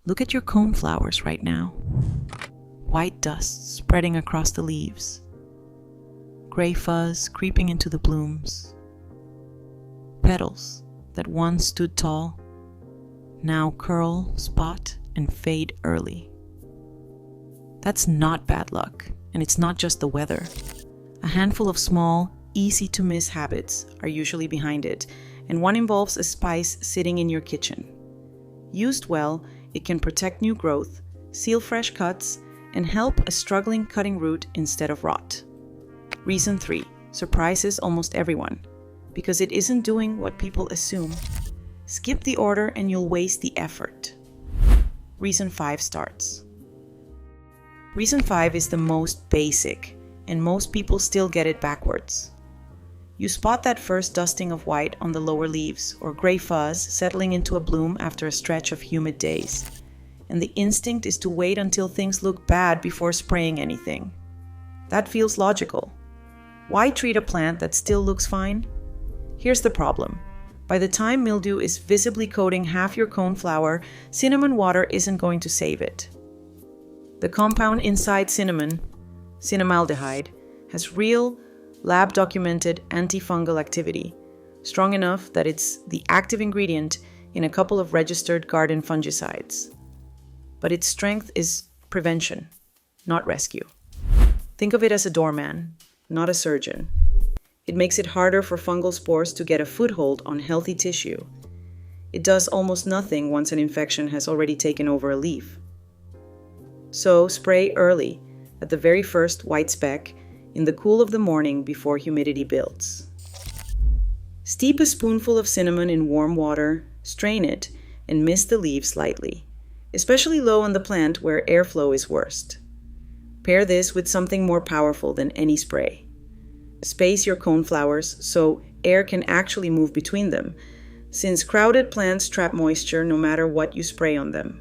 Look at your coneflowers right now. White dust spreading across the leaves. Gray fuzz creeping into the blooms. Petals that once stood tall now curl, spot, and fade early. That's not bad luck, and it's not just the weather. A handful of small, easy-to-miss habits are usually behind it, and one involves a spice sitting in your kitchen. Used well, it can protect new growth, seal fresh cuts, and help a struggling cutting root instead of rot. Reason 3 surprises almost everyone, because it isn't doing what people assume. Skip the order and you'll waste the effort. Reason 5 starts. Reason 5 is the most basic, and most people still get it backwards. You spot that first dusting of white on the lower leaves or gray fuzz settling into a bloom after a stretch of humid days. And the instinct is to wait until things look bad before spraying anything. That feels logical. Why treat a plant that still looks fine? Here's the problem. By the time mildew is visibly coating half your coneflower, cinnamon water isn't going to save it. The compound inside cinnamon, cinnamaldehyde, has real, lab-documented antifungal activity, strong enough that it's the active ingredient in a couple of registered garden fungicides. But its strength is prevention, not rescue. Think of it as a doorman, not a surgeon. It makes it harder for fungal spores to get a foothold on healthy tissue. It does almost nothing once an infection has already taken over a leaf. So spray early, at the very first white speck, in the cool of the morning before humidity builds. Steep a spoonful of cinnamon in warm water, strain it, and mist the leaves lightly, especially low on the plant where airflow is worst. Pair this with something more powerful than any spray. Space your coneflowers so air can actually move between them, since crowded plants trap moisture no matter what you spray on them.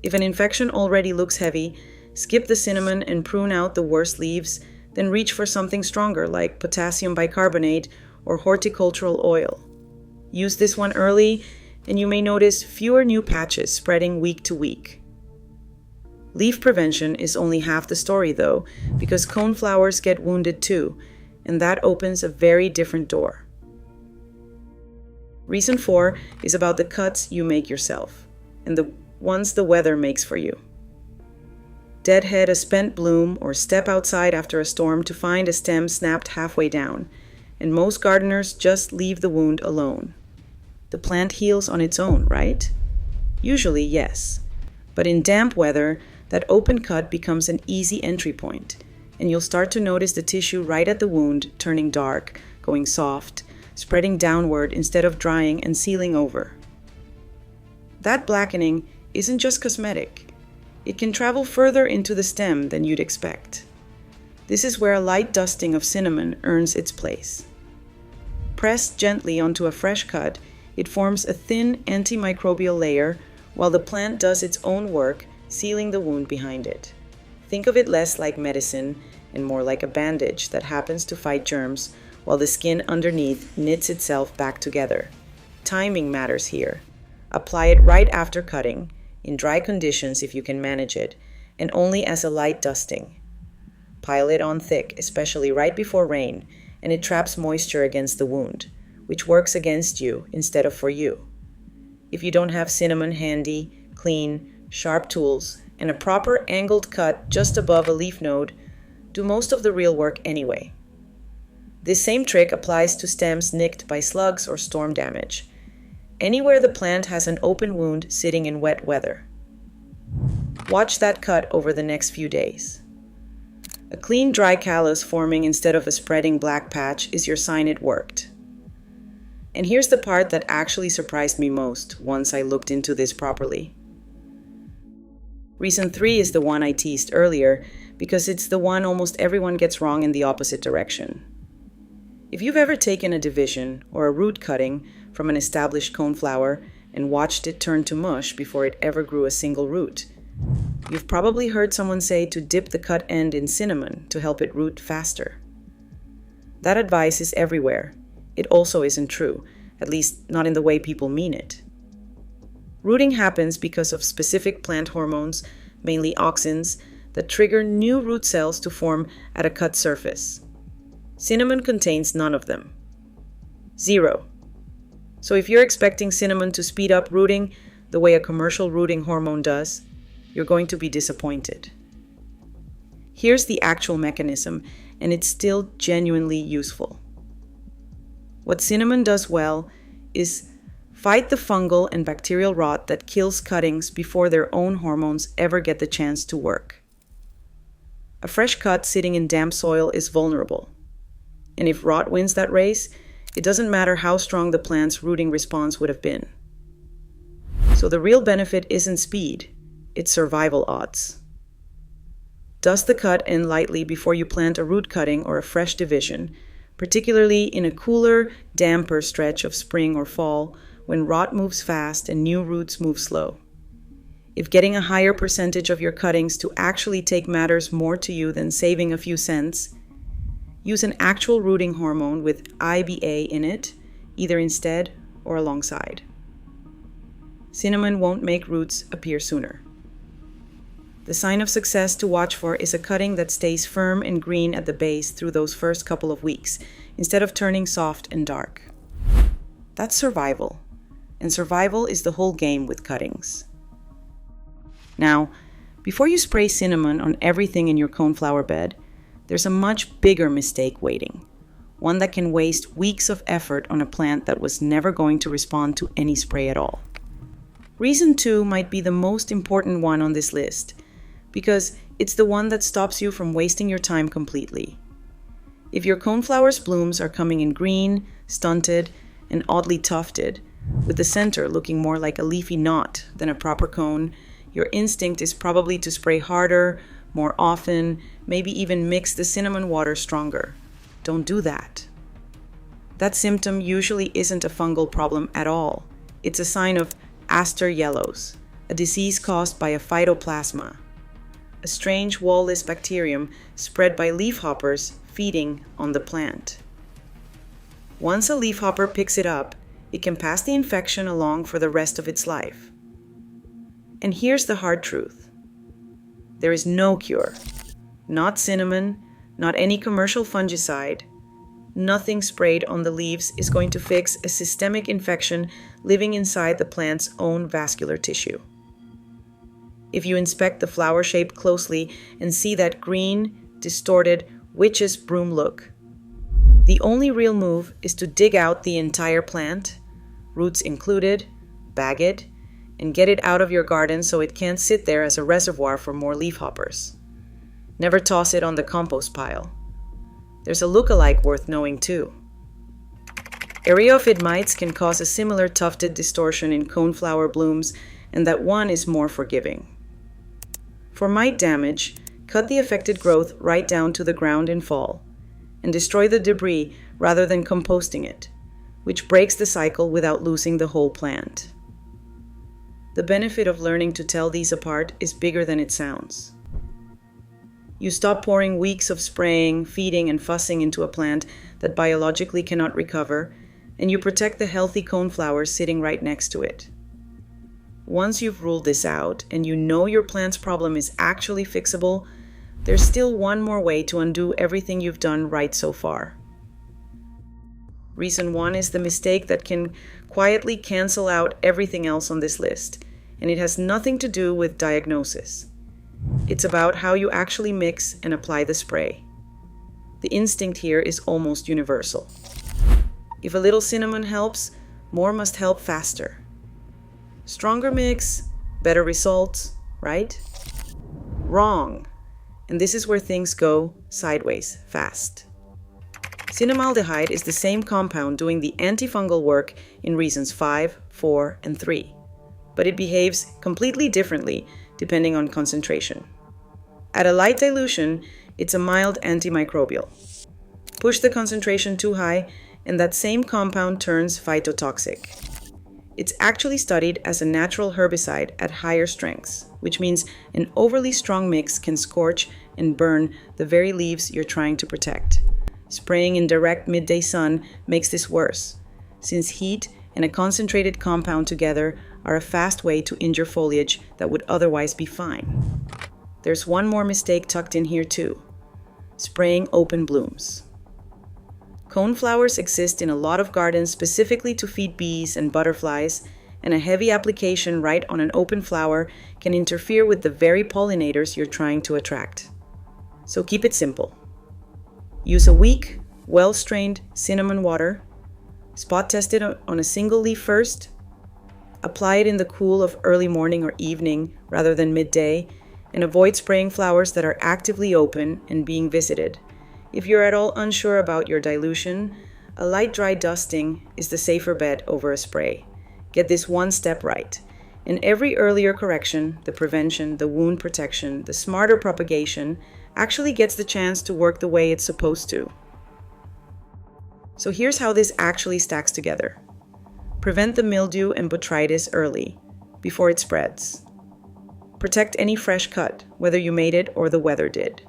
If an infection already looks heavy, skip the cinnamon and prune out the worst leaves, then reach for something stronger like potassium bicarbonate or horticultural oil. Use this one early, and you may notice fewer new patches spreading week to week. Leaf prevention is only half the story though, because coneflowers get wounded too, and that opens a very different door. Reason 4 is about the cuts you make yourself, and the ones the weather makes for you. Deadhead a spent bloom or step outside after a storm to find a stem snapped halfway down, and most gardeners just leave the wound alone. The plant heals on its own, right? Usually, yes. But in damp weather, that open cut becomes an easy entry point, and you'll start to notice the tissue right at the wound turning dark, going soft, spreading downward instead of drying and sealing over. That blackening isn't just cosmetic. It can travel further into the stem than you'd expect. This is where a light dusting of cinnamon earns its place. Pressed gently onto a fresh cut, it forms a thin antimicrobial layer while the plant does its own work, sealing the wound behind it. Think of it less like medicine and more like a bandage that happens to fight germs while the skin underneath knits itself back together. Timing matters here. Apply it right after cutting, in dry conditions if you can manage it, and only as a light dusting. Pile it on thick, especially right before rain, and it traps moisture against the wound, which works against you instead of for you. If you don't have cinnamon handy, clean, sharp tools, and a proper angled cut just above a leaf node, do most of the real work anyway. This same trick applies to stems nicked by slugs or storm damage, anywhere the plant has an open wound sitting in wet weather. Watch that cut over the next few days. A clean, dry callus forming instead of a spreading black patch is your sign it worked. And here's the part that actually surprised me most once I looked into this properly. Reason 3 is the one I teased earlier because it's the one almost everyone gets wrong in the opposite direction. If you've ever taken a division or a root cutting from an established coneflower and watched it turn to mush before it ever grew a single root, you've probably heard someone say to dip the cut end in cinnamon to help it root faster. That advice is everywhere. It also isn't true, at least not in the way people mean it. Rooting happens because of specific plant hormones, mainly auxins, that trigger new root cells to form at a cut surface. Cinnamon contains none of them. Zero. So if you're expecting cinnamon to speed up rooting the way a commercial rooting hormone does, you're going to be disappointed. Here's the actual mechanism, and it's still genuinely useful. What cinnamon does well is fight the fungal and bacterial rot that kills cuttings before their own hormones ever get the chance to work. A fresh cut sitting in damp soil is vulnerable. And if rot wins that race, it doesn't matter how strong the plant's rooting response would have been. So the real benefit isn't speed, it's survival odds. Dust the cut in lightly before you plant a root cutting or a fresh division, particularly in a cooler, damper stretch of spring or fall when rot moves fast and new roots move slow. If getting a higher percentage of your cuttings to actually take matters more to you than saving a few cents, use an actual rooting hormone with IBA in it, either instead or alongside. Cinnamon won't make roots appear sooner. The sign of success to watch for is a cutting that stays firm and green at the base through those first couple of weeks, instead of turning soft and dark. That's survival, and survival is the whole game with cuttings. Now, before you spray cinnamon on everything in your coneflower bed, there's a much bigger mistake waiting, one that can waste weeks of effort on a plant that was never going to respond to any spray at all. Reason 2 might be the most important one on this list, because it's the one that stops you from wasting your time completely. If your coneflower's blooms are coming in green, stunted, and oddly tufted, with the center looking more like a leafy knot than a proper cone, your instinct is probably to spray harder, more often, maybe even mix the cinnamon water stronger. Don't do that. That symptom usually isn't a fungal problem at all. It's a sign of aster yellows, a disease caused by a phytoplasma, a strange wall-less bacterium spread by leafhoppers feeding on the plant. Once a leafhopper picks it up, it can pass the infection along for the rest of its life. And here's the hard truth. There is no cure. Not cinnamon, not any commercial fungicide. Nothing sprayed on the leaves is going to fix a systemic infection living inside the plant's own vascular tissue. If you inspect the flower shape closely and see that green, distorted, witch's broom look, the only real move is to dig out the entire plant, roots included, bag it, and get it out of your garden so it can't sit there as a reservoir for more leafhoppers. Never toss it on the compost pile. There's a look-alike worth knowing too. Areophid mites can cause a similar tufted distortion in coneflower blooms, and that one is more forgiving. For mite damage, cut the affected growth right down to the ground in fall, and destroy the debris rather than composting it, which breaks the cycle without losing the whole plant. The benefit of learning to tell these apart is bigger than it sounds. You stop pouring weeks of spraying, feeding, and fussing into a plant that biologically cannot recover, and you protect the healthy coneflowers sitting right next to it. Once you've ruled this out, and you know your plant's problem is actually fixable, there's still one more way to undo everything you've done right so far. Reason 1 is the mistake that can quietly cancel out everything else on this list, and it has nothing to do with diagnosis. It's about how you actually mix and apply the spray. The instinct here is almost universal. If a little cinnamon helps, more must help faster. Stronger mix, better results, right? Wrong. And this is where things go sideways fast. Cinnamaldehyde is the same compound doing the antifungal work in reasons 5, 4, and 3, but it behaves completely differently depending on concentration. At a light dilution, it's a mild antimicrobial. Push the concentration too high, and that same compound turns phytotoxic. It's actually studied as a natural herbicide at higher strengths, which means an overly strong mix can scorch and burn the very leaves you're trying to protect. Spraying in direct midday sun makes this worse, since heat and a concentrated compound together are a fast way to injure foliage that would otherwise be fine. There's one more mistake tucked in here too: spraying open blooms. Coneflowers exist in a lot of gardens specifically to feed bees and butterflies, and a heavy application right on an open flower can interfere with the very pollinators you're trying to attract. So keep it simple. Use a weak, well-strained cinnamon water, spot test it on a single leaf first, apply it in the cool of early morning or evening rather than midday, and avoid spraying flowers that are actively open and being visited. If you're at all unsure about your dilution, a light dry dusting is the safer bet over a spray. Get this one step right. And every earlier correction, the prevention, the wound protection, the smarter propagation, actually gets the chance to work the way it's supposed to. So here's how this actually stacks together. Prevent the mildew and botrytis early, before it spreads. Protect any fresh cut, whether you made it or the weather did.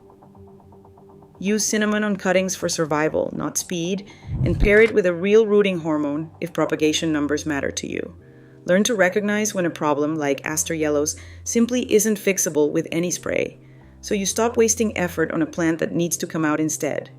Use cinnamon on cuttings for survival, not speed, and pair it with a real rooting hormone if propagation numbers matter to you. Learn to recognize when a problem, like aster yellows, simply isn't fixable with any spray, so you stop wasting effort on a plant that needs to come out instead.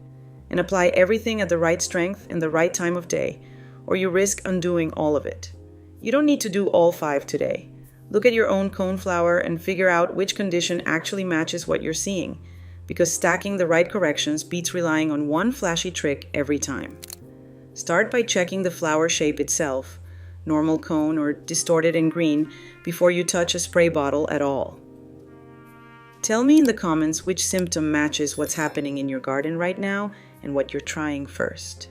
And apply everything at the right strength and the right time of day, or you risk undoing all of it. You don't need to do all 5 today. Look at your own coneflower and figure out which condition actually matches what you're seeing, because stacking the right corrections beats relying on one flashy trick every time. Start by checking the flower shape itself, normal cone or distorted and green, before you touch a spray bottle at all. Tell me in the comments which symptom matches what's happening in your garden right now and what you're trying first.